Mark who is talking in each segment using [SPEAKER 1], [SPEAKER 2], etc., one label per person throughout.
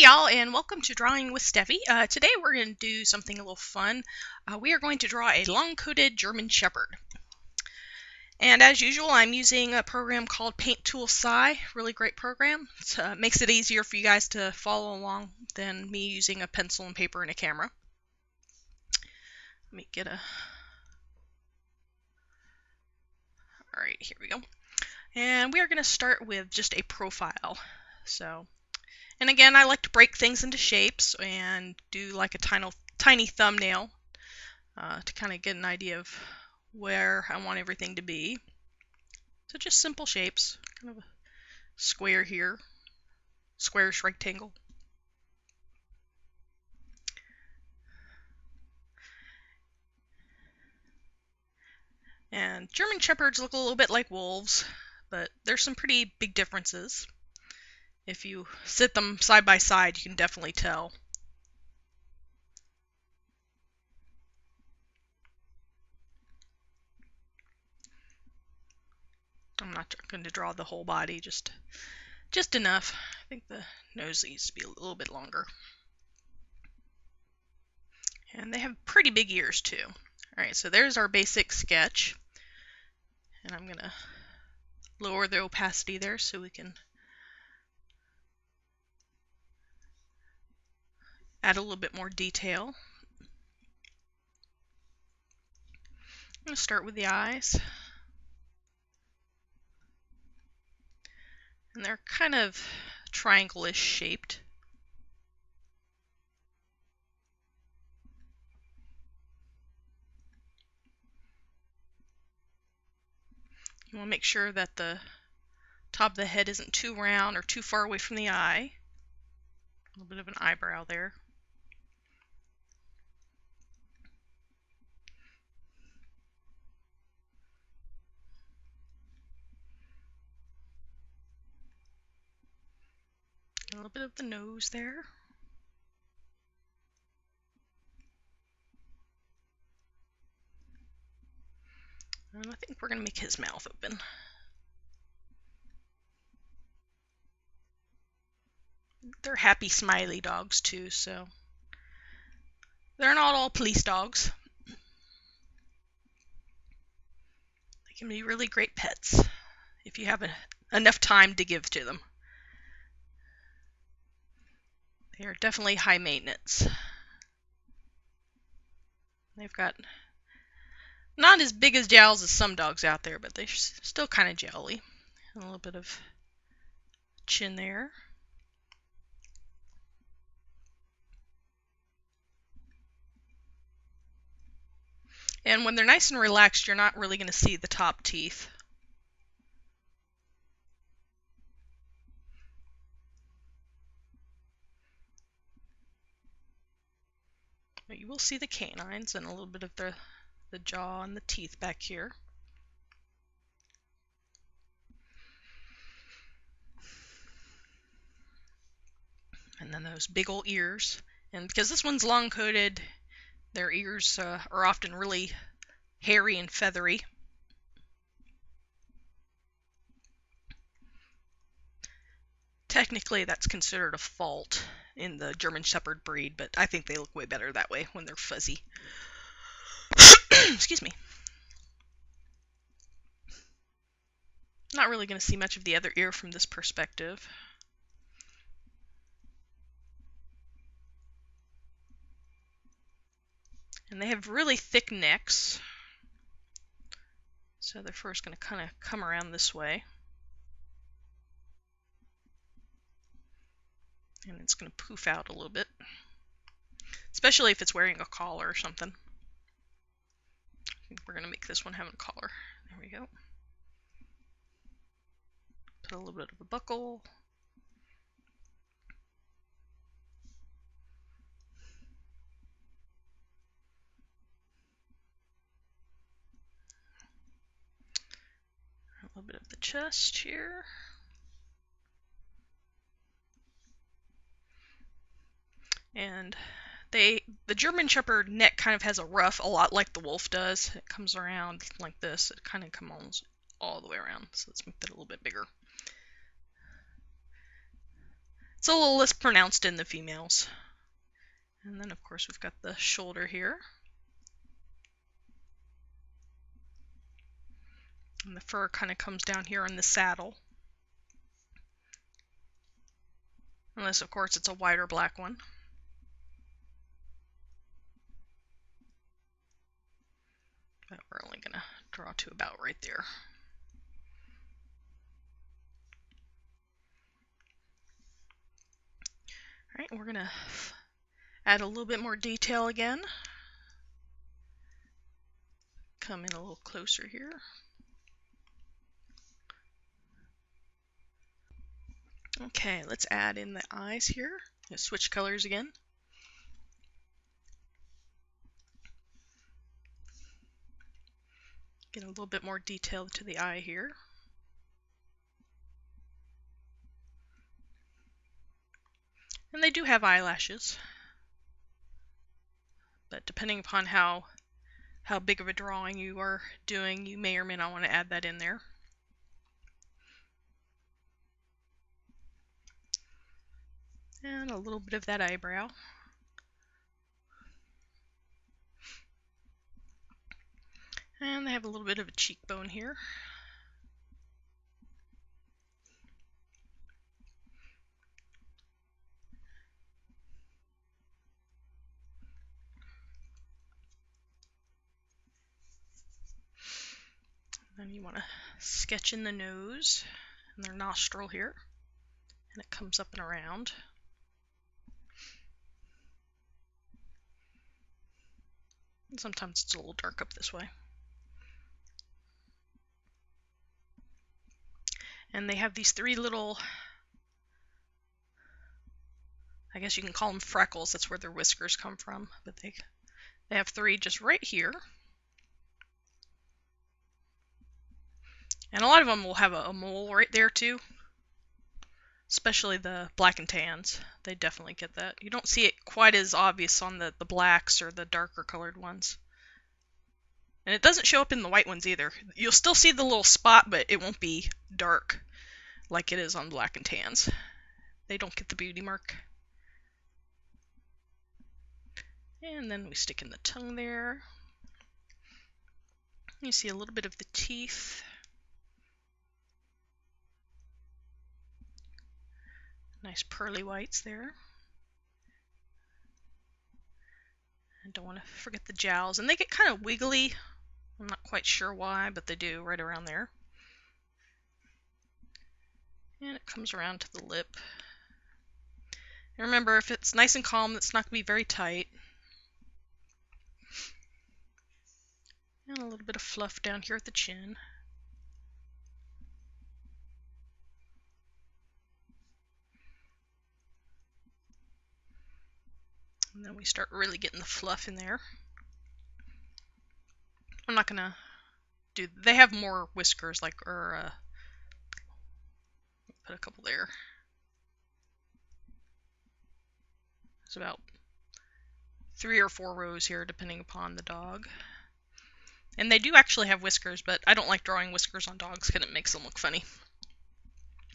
[SPEAKER 1] y'all, and welcome to Drawing with Steffi. Today we're going to do something a little fun. We are going to draw a long-coated German Shepherd. And as usual, I'm using a program called Paint Tool Sci. Really great program. It makes it easier for you guys to follow along than me using a pencil and paper and a camera. Let me get a... Alright, here we go. And we are going to start with just a profile. And again, I like to break things into shapes and do like a tiny thumbnail to kind of get an idea of where I want everything to be. So just simple shapes, kind of a square here, squarish rectangle. And German Shepherds look a little bit like wolves, but there's some pretty big differences. If you sit them side by side, you can definitely tell. I'm not going to draw the whole body, just enough. I think the nose needs to be a little bit longer. And they have pretty big ears too. Alright, so there's our basic sketch. And I'm going to lower the opacity there so we can add a little bit more detail. I'm going to start with the eyes. And they're kind of triangle-ish shaped. You want to make sure that the top of the head isn't too round or too far away from the eye. A little bit of an eyebrow there. A little bit of the nose there. And I think we're going to make his mouth open. They're happy, smiley dogs too, so they're not all police dogs. They can be really great pets if you have enough time to give to them. They are definitely high maintenance. They've got not as big as jowls as some dogs out there, but they're still kind of jowly. A little bit of chin there. And when they're nice and relaxed, you're not really going to see the top teeth. But you will see the canines and a little bit of the jaw and the teeth back here. And then those big old ears. And because this one's long-coated, their ears are often really hairy and feathery. Technically, that's considered a fault in the German Shepherd breed, but I think they look way better that way when they're fuzzy. Excuse me. Not really going to see much of the other ear from this perspective. And they have really thick necks. So they're first going to kind of come around this way. And it's going to poof out a little bit. Especially if it's wearing a collar or something. I think we're going to make this one have a collar. There we go. Put a little bit of a buckle. A little bit of the chest here. And the German Shepherd neck kind of has a ruff, a lot like the wolf does. It comes around like this. It kind of comes all the way around. So let's make that a little bit bigger. It's a little less pronounced in the females. And then of course we've got the shoulder here. And the fur kind of comes down here on the saddle. Unless of course it's a white or black one. But we're only going to draw to about right there. Alright, we're going to add a little bit more detail again. Come in a little closer here. Okay, let's add in the eyes here. Let's switch colors again. Get a little bit more detail to the eye here. And they do have eyelashes. But depending upon how big of a drawing you are doing, you may or may not want to add that in there. And a little bit of that eyebrow. And they have a little bit of a cheekbone here. Then you want to sketch in the nose and their nostril here. And it comes up and around. And sometimes it's a little dark up this way. And they have these three little, I guess you can call them freckles. That's where their whiskers come from. But they have three just right here. And a lot of them will have a mole right there too. Especially the black and tans. They definitely get that. You don't see it quite as obvious on the blacks or the darker colored ones. And it doesn't show up in the white ones either. You'll still see the little spot, but it won't be dark like it is on black and tans. They don't get the beauty mark. And then we stick in the tongue there. You see a little bit of the teeth. Nice pearly whites there. And don't want to forget the jowls. And they get kind of wiggly. I'm not quite sure why, but they do right around there. And it comes around to the lip. And remember, if it's nice and calm, it's not going to be very tight. And a little bit of fluff down here at the chin. And then we start really getting the fluff in there. I'm not going to do... They have more whiskers, like, or... put a couple there. There's about 3 or 4 rows here, depending upon the dog. And they do actually have whiskers, but I don't like drawing whiskers on dogs because it makes them look funny.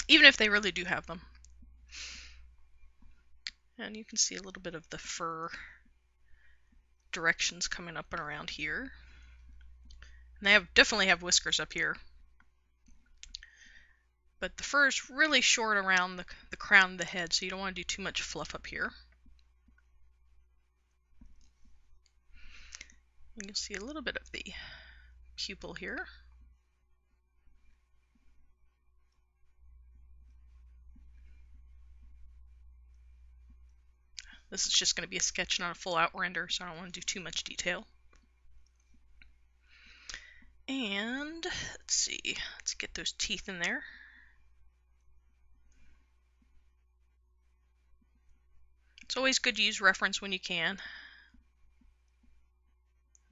[SPEAKER 1] Even if they really do have them. And you can see a little bit of the fur directions coming up and around here. And they definitely have whiskers up here. But the fur is really short around the crown of the head, so you don't want to do too much fluff up here. You can see a little bit of the pupil here. This is just going to be a sketch, not a full out render, so I don't want to do too much detail. And let's see, let's get those teeth in there. It's always good to use reference when you can.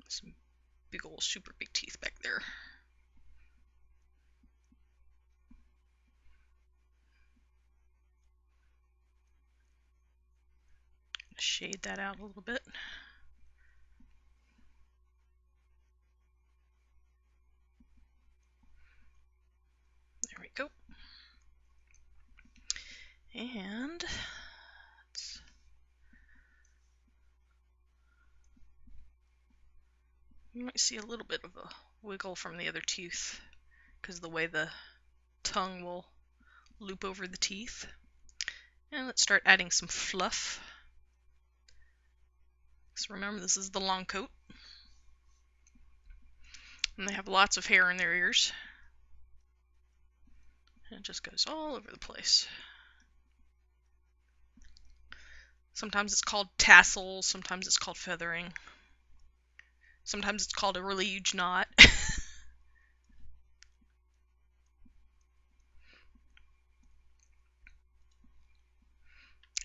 [SPEAKER 1] Some big old super big teeth back there. Shade that out a little bit. There we go. And You might see a little bit of a wiggle from the other tooth because of the way the tongue will loop over the teeth. And let's start adding some fluff. So remember, this is the long coat. And they have lots of hair in their ears. And it just goes all over the place. Sometimes it's called tassels, sometimes it's called feathering. Sometimes it's called a really huge knot. And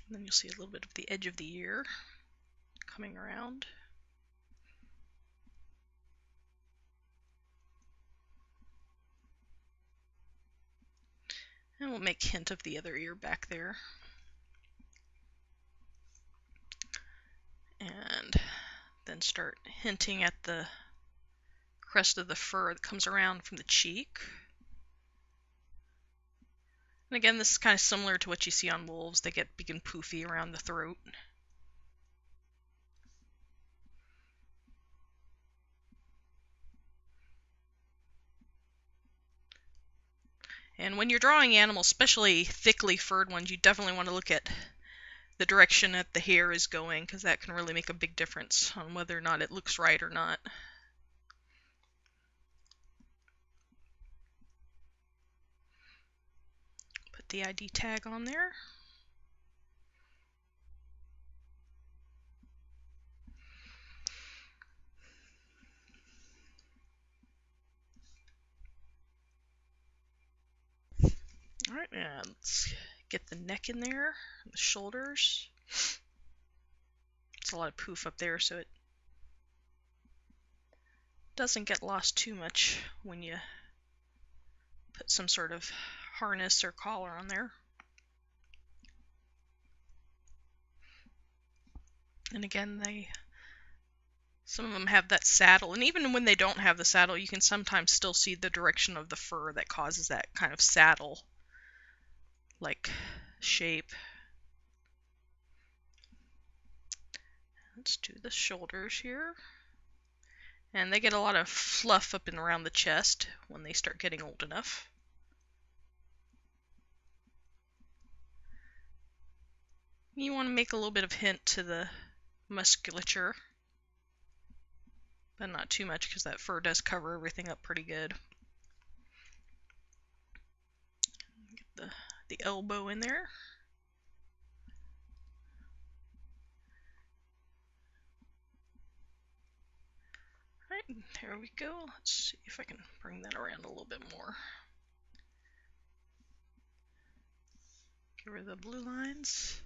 [SPEAKER 1] then you'll see a little bit of the edge of the ear coming around. And we'll make hint of the other ear back there. And then start hinting at the crest of the fur that comes around from the cheek. And again, this is kind of similar to what you see on wolves. They get big and poofy around the throat. And when you're drawing animals, especially thickly furred ones, you definitely want to look at the direction that the hair is going, because that can really make a big difference on whether or not it looks right or not. Put the ID tag on there. Alright, and let's get the neck in there, the shoulders. It's a lot of poof up there, so it doesn't get lost too much when you put some sort of harness or collar on there. And again, some of them have that saddle, and even when they don't have the saddle, you can sometimes still see the direction of the fur that causes that kind of saddle like shape. Let's do the shoulders here. And they get a lot of fluff up and around the chest when they start getting old enough. You want to make a little bit of hint to the musculature, but not too much because that fur does cover everything up pretty good. Get the elbow in there. Alright, there we go. Let's see if I can bring that around a little bit more. Get rid of the blue lines.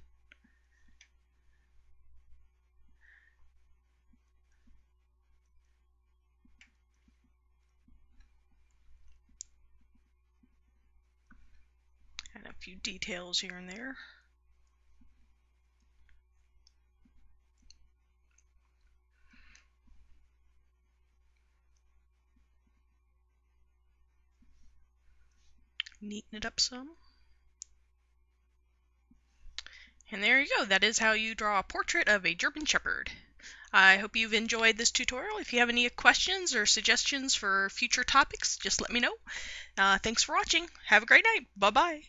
[SPEAKER 1] And a few details here and there. Neaten it up some. And there you go. That is how you draw a portrait of a German Shepherd. I hope you've enjoyed this tutorial. If you have any questions or suggestions for future topics, just let me know. Thanks for watching. Have a great night. Bye-bye.